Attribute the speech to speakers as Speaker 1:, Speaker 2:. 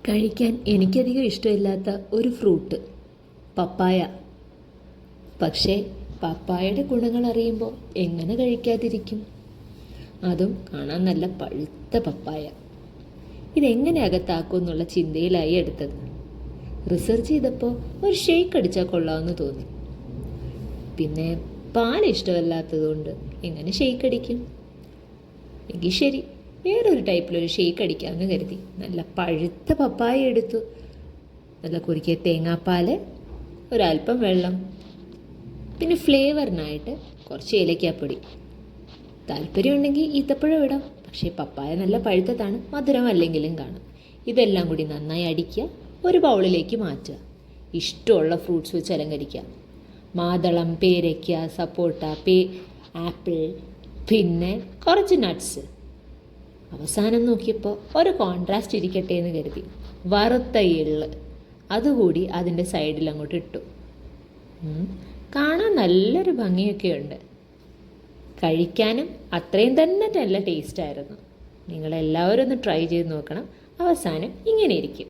Speaker 1: കഴിക്കാൻ എനിക്കധികം ഇഷ്ടമില്ലാത്ത ഒരു ഫ്രൂട്ട് പപ്പായ. പക്ഷേ പപ്പായയുടെ ഗുണങ്ങൾ അറിയുമ്പോൾ എങ്ങനെ കഴിക്കാതിരിക്കും? അതും കാണാൻ നല്ല പഴുത്ത പപ്പായ. ഇതെങ്ങനെ അകത്താക്കും എന്നുള്ള ചിന്തയിലായി എടുത്തത്. റിസർച്ച് ചെയ്തപ്പോൾ ഒരു ഷെയ്ക്ക് അടിച്ചാൽ കൊള്ളാമെന്ന് തോന്നി. പിന്നെ പാൽ ഇഷ്ടമല്ലാത്തതുകൊണ്ട് എങ്ങനെ ഷെയ്ക്ക് അടിക്കും? എങ്കിൽ ശരി, വേറൊരു ടൈപ്പിലൊരു ഷേക്ക് അടിക്കാമെന്ന് കരുതി നല്ല പഴുത്ത പപ്പായ എടുത്തു. നല്ല കുറുക്കിയ തേങ്ങാപ്പാൽ, ഒരല്പം വെള്ളം, പിന്നെ ഫ്ലേവറിനായിട്ട് കുറച്ച് ഏലക്കാപ്പൊടി. താല്പര്യമുണ്ടെങ്കിൽ ഈത്തപ്പഴം ഇടാം. പക്ഷേ പപ്പായ നല്ല പഴുത്തതാണ്, മധുരം അല്ലെങ്കിലും കാണും. ഇതെല്ലാം കൂടി നന്നായി അടിക്കുക, ഒരു ബൗളിലേക്ക് മാറ്റുക. ഇഷ്ടമുള്ള ഫ്രൂട്ട്സ് വെച്ച് അലങ്കരിക്കുക. മാതളം, പേരയ്ക്ക, സപ്പോട്ട, ആപ്പിൾ, പിന്നെ കുറച്ച് നട്ട്സ്. അവസാനം നോക്കിയപ്പോൾ ഒരു കോൺട്രാസ്റ്റ് ഇരിക്കട്ടെ എന്ന് കരുതി വറുത്ത എള്ള് അതുകൂടി അതിൻ്റെ സൈഡിൽ അങ്ങോട്ട് ഇട്ടു. കാണാൻ നല്ലൊരു ഭംഗിയൊക്കെയുണ്ട്. കഴിക്കാനും അത്രയും തന്നെ നല്ല ടേസ്റ്റായിരുന്നു. നിങ്ങളെല്ലാവരും ഒന്ന് ട്രൈ ചെയ്ത് നോക്കണം. അവസാനം ഇങ്ങനെ ഇരിക്കും.